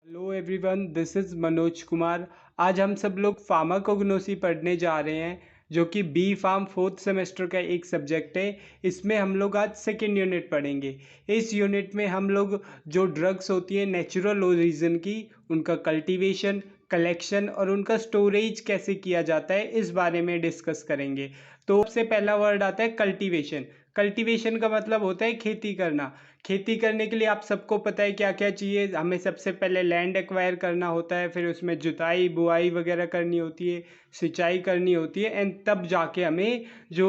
Hello everyone, this is Manoj Kumar. आज हम सब लोग फार्माकोग्नोसी पढ़ने जा रहे हैं, जो कि बी फार्म फोर्थ सेमेस्टर का एक सब्जेक्ट है। इसमें हम लोग आज सेकेंड यूनिट पढ़ेंगे। इस यूनिट में हम लोग जो ड्रग्स होती हैं नेचुरल ओरिजिन की, उनका कल्टीवेशन, कलेक्शन और उनका स्टोरेज कैसे किया जाता है, इस बारे में डिस्कस करेंगे। तो सबसे पहला वर्ड आता है कल्टीवेशन। कल्टीवेशन का मतलब होता है खेती करना। खेती करने के लिए आप सबको पता है क्या क्या चाहिए। हमें सबसे पहले लैंड एक्वायर करना होता है, फिर उसमें जुताई बुआई वगैरह करनी होती है, सिंचाई करनी होती है, एंड तब जाके हमें जो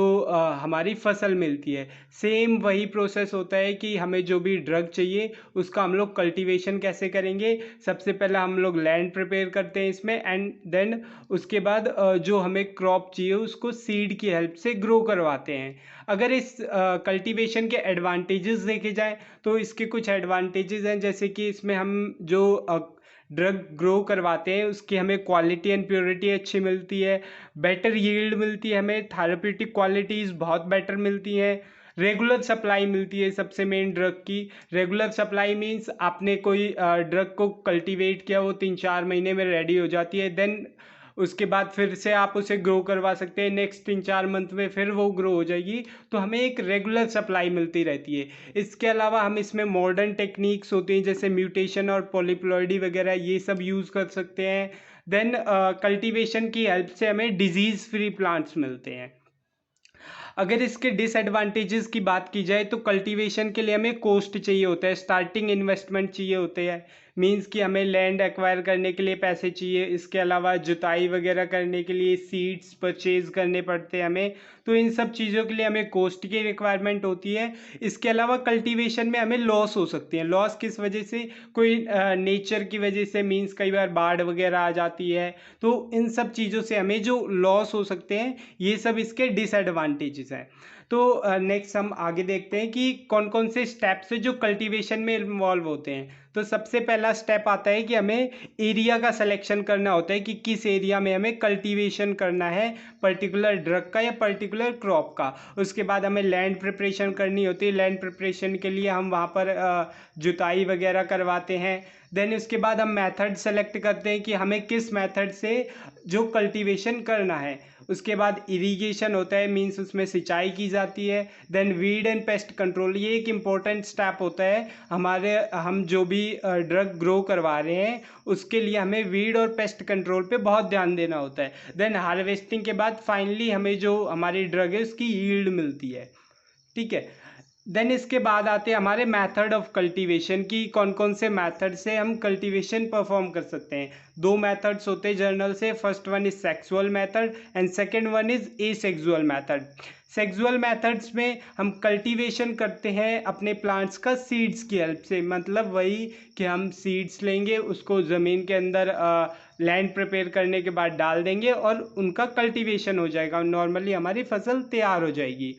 हमारी फसल मिलती है। सेम वही प्रोसेस होता है कि हमें जो भी ड्रग चाहिए उसका हम लोग कल्टीवेशन कैसे करेंगे। सबसे पहले हम लोग लैंड प्रिपेयर करते हैं इसमें, एंड देन उसके बाद जो हमें क्रॉप चाहिए उसको सीड की हेल्प से ग्रो करवाते हैं। अगर इस कल्टीवेशन के एडवांटेजेस देखे जाए तो इसके कुछ एडवांटेजेस हैं, जैसे कि इसमें हम जो ड्रग ग्रो करवाते हैं उसकी हमें क्वालिटी एंड प्योरिटी अच्छी मिलती है, बेटर यील्ड मिलती है, हमें थेरेप्यूटिक क्वालिटीज़ बहुत बेटर मिलती हैं, रेगुलर सप्लाई मिलती है। सबसे मेन ड्रग की रेगुलर सप्लाई मीन्स आपने कोई ड्रग को कल्टीवेट किया, वो 3-4 महीने में रेडी हो जाती है, देन उसके बाद फिर से आप उसे ग्रो करवा सकते हैं, नेक्स्ट 3-4 मंथ में फिर वो ग्रो हो जाएगी। तो हमें एक रेगुलर सप्लाई मिलती रहती है। इसके अलावा हम इसमें मॉडर्न टेक्निक्स होती हैं, जैसे म्यूटेशन और पॉलीप्लॉइडी वगैरह, ये सब यूज़ कर सकते हैं। देन कल्टीवेशन की हेल्प से हमें डिजीज़ फ्री प्लांट्स मिलते हैं। अगर इसके डिसएडवांटेजेस की बात की जाए तो कल्टीवेशन के लिए हमें कोस्ट चाहिए होता है, स्टार्टिंग इन्वेस्टमेंट चाहिए होते हैं। मींस कि हमें लैंड एक्वायर करने के लिए पैसे चाहिए, इसके अलावा जुताई वगैरह करने के लिए सीड्स परचेज करने पड़ते हैं हमें। तो इन सब चीज़ों के लिए हमें कोस्ट की रिक्वायरमेंट होती है। इसके अलावा कल्टीवेशन में हमें लॉस हो सकती है। लॉस किस वजह से? कोई नेचर की वजह से, मींस कई बार बाढ़ वगैरह आ जाती है, तो इन सब चीज़ों से हमें जो लॉस हो सकते हैं, ये सब इसके डिसएडवांटेजेस हैं। तो नेक्स्ट हम आगे देखते हैं कि कौन कौन से स्टेप्स है जो कल्टीवेशन में इन्वॉल्व होते हैं। तो सबसे पहला स्टेप आता है कि हमें एरिया का सिलेक्शन करना होता है कि किस एरिया में हमें कल्टीवेशन करना है, पर्टिकुलर ड्रग का या पर्टिकुलर क्रॉप का। उसके बाद हमें लैंड प्रिपरेशन करनी होती है। लैंड प्रिपरेशन के लिए हम वहाँ पर जुताई वगैरह करवाते हैं। देन उसके बाद हम मेथड सेलेक्ट करते हैं कि हमें किस मेथड से जो कल्टीवेशन करना है। उसके बाद इरिगेशन होता है, मींस उसमें सिंचाई की जाती है। Then weed and pest control, ये एक इम्पोर्टेंट स्टेप होता है हमारे, हम जो भी ड्रग ग्रो करवा रहे हैं उसके लिए हमें वीड और पेस्ट कंट्रोल पे बहुत ध्यान देना होता है। देन हार्वेस्टिंग के बाद फाइनली हमें जो हमारी ड्रग है उसकी यील्ड मिलती है। ठीक है। देन इसके बाद आते हैं हमारे मेथड ऑफ कल्टीवेशन की, कौन कौन से मेथड से हम कल्टीवेशन परफॉर्म कर सकते हैं। दो मेथड्स होते हैं जर्नल से, first one is sexual method and second one is asexual method. Sexual methods में हम कल्टीवेशन करते हैं अपने प्लांट्स का सीड्स की हेल्प से, मतलब वही कि हम सीड्स लेंगे, उसको ज़मीन के अंदर लैंड प्रिपेयर करने के बाद डाल देंगे और उनका कल्टीवेशन हो जाएगा, नॉर्मली हमारी फसल तैयार हो जाएगी।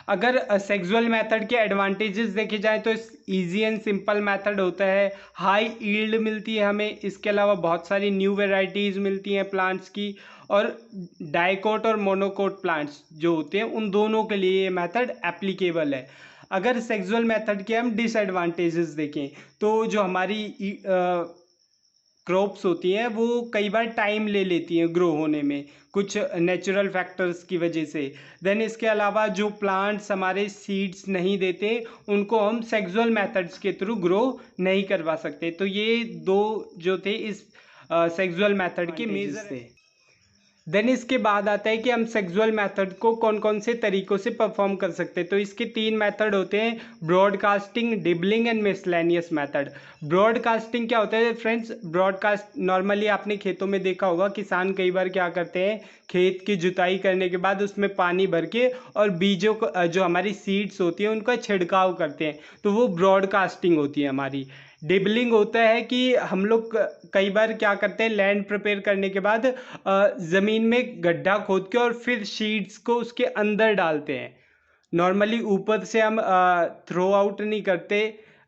अगर सेक्सुअल मेथड के एडवांटेजेस देखे जाए तो इजी एंड सिंपल मेथड होता है, हाई ईल्ड मिलती है हमें, इसके अलावा बहुत सारी न्यू वेराइटीज़ मिलती हैं प्लांट्स की, और डाइकोट और मोनोकोट प्लांट्स जो होते हैं उन दोनों के लिए ये मेथड एप्लीकेबल है। अगर सेक्सुअल मेथड के हम डिसएडवांटेजेस देखें तो जो हमारी क्रॉप्स होती हैं वो कई बार टाइम ले लेती हैं ग्रो होने में, कुछ नेचुरल फैक्टर्स की वजह से। देन इसके अलावा जो प्लांट्स हमारे सीड्स नहीं देते उनको हम सेक्सुअल मेथड्स के थ्रू ग्रो नहीं करवा सकते। तो ये दो जो थे इस सेक्सुअल मेथड के मेजर थे। देन इसके बाद आता है कि हम सेक्सुअल मेथड को कौन कौन से तरीक़ों से परफॉर्म कर सकते हैं। तो इसके 3 मेथड होते हैं, broadcasting, dibbling and miscellaneous method. Broadcasting क्या होता है फ्रेंड्स? ब्रॉडकास्ट नॉर्मली आपने खेतों में देखा होगा, किसान कई बार क्या करते हैं, खेत की जुताई करने के बाद उसमें पानी भर के और बीजों को, जो हमारी सीड्स होती हैं उनका छिड़काव करते हैं, तो वो ब्रॉडकास्टिंग होती है हमारी। डिबलिंग होता है कि हम लोग कई बार क्या करते हैं, लैंड प्रिपेयर करने के बाद ज़मीन में गड्ढा खोद के और फिर सीड्स को उसके अंदर डालते हैं। नॉर्मली ऊपर से हम थ्रो आउट नहीं करते,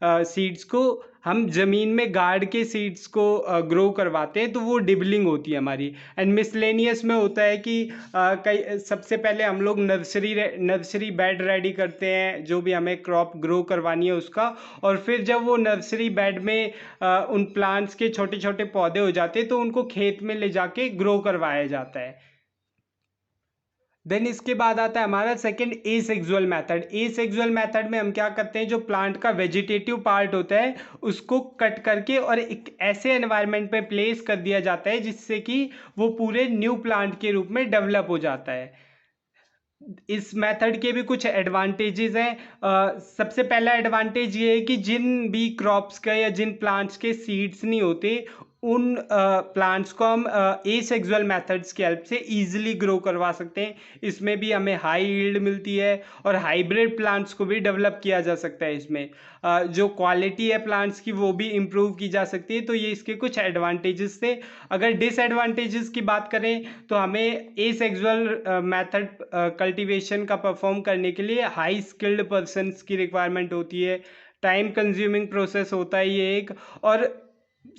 सीड्स को हम ज़मीन में गाड़ के सीड्स को ग्रो करवाते हैं, तो वो डिबलिंग होती है हमारी। एंड मिसलेनियस में होता है कि कई सबसे पहले हम लोग नर्सरी बेड रेडी करते हैं, जो भी हमें क्रॉप ग्रो करवानी है उसका, और फिर जब वो नर्सरी बेड में उन प्लांट्स के छोटे छोटे पौधे हो जाते हैं तो उनको खेत में ले जाके ग्रो करवाया जाता है। देन इसके बाद आता है हमारा second asexual method. Asexual method में हम क्या करते हैं, जो प्लांट का वेजिटेटिव पार्ट होता है उसको कट करके और एक ऐसे एनवायरनमेंट पे प्लेस कर दिया जाता है जिससे कि वो पूरे न्यू प्लांट के रूप में डेवलप हो जाता है। इस मेथड के भी कुछ एडवांटेजेस हैं। सबसे पहला एडवांटेज ये है कि जिन भी क्रॉप्स का या जिन प्लांट्स के सीड्स नहीं होते उन प्लांट्स को हम एसेक्सुअल मेथड्स की हेल्प से इजीली ग्रो करवा सकते हैं। इसमें भी हमें हाई यील्ड मिलती है और हाइब्रिड प्लांट्स को भी डेवलप किया जा सकता है। इसमें जो क्वालिटी है प्लांट्स की वो भी इम्प्रूव की जा सकती है। तो ये इसके कुछ एडवांटेजेस थे। अगर डिसएडवांटेजेस की बात करें तो हमें एसेक्सुअल मेथड कल्टीवेशन का परफॉर्म करने के लिए हाई स्किल्ड पर्सन्स की रिक्वायरमेंट होती है, टाइम कंज्यूमिंग प्रोसेस होता है ये एक। और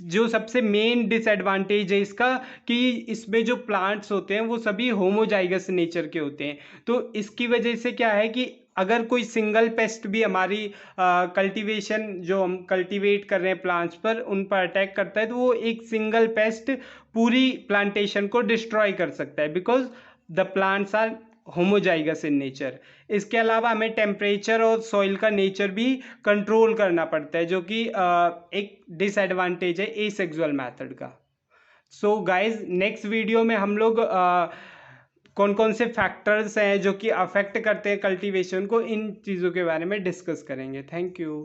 जो सबसे मेन डिसएडवांटेज है इसका कि इसमें जो प्लांट्स होते हैं वो सभी होमोजाइगस नेचर के होते हैं। तो इसकी वजह से क्या है कि अगर कोई सिंगल पेस्ट भी हमारी कल्टीवेशन जो हम कल्टीवेट कर रहे हैं प्लांट्स पर उन पर अटैक करता है तो वो एक सिंगल पेस्ट पूरी प्लांटेशन को डिस्ट्रॉय कर सकता है, because the plants are homozygous in nature. इसके अलावा हमें टेम्परेचर और सॉइल का नेचर भी कंट्रोल करना पड़ता है, जो कि एक डिसएडवांटेज है एसेक्सुअल मेथड का। सो गाइज नेक्स्ट वीडियो में हम लोग कौन कौन से फैक्टर्स हैं जो कि अफेक्ट करते हैं कल्टीवेशन को, इन चीज़ों के बारे में डिस्कस करेंगे। Thank you.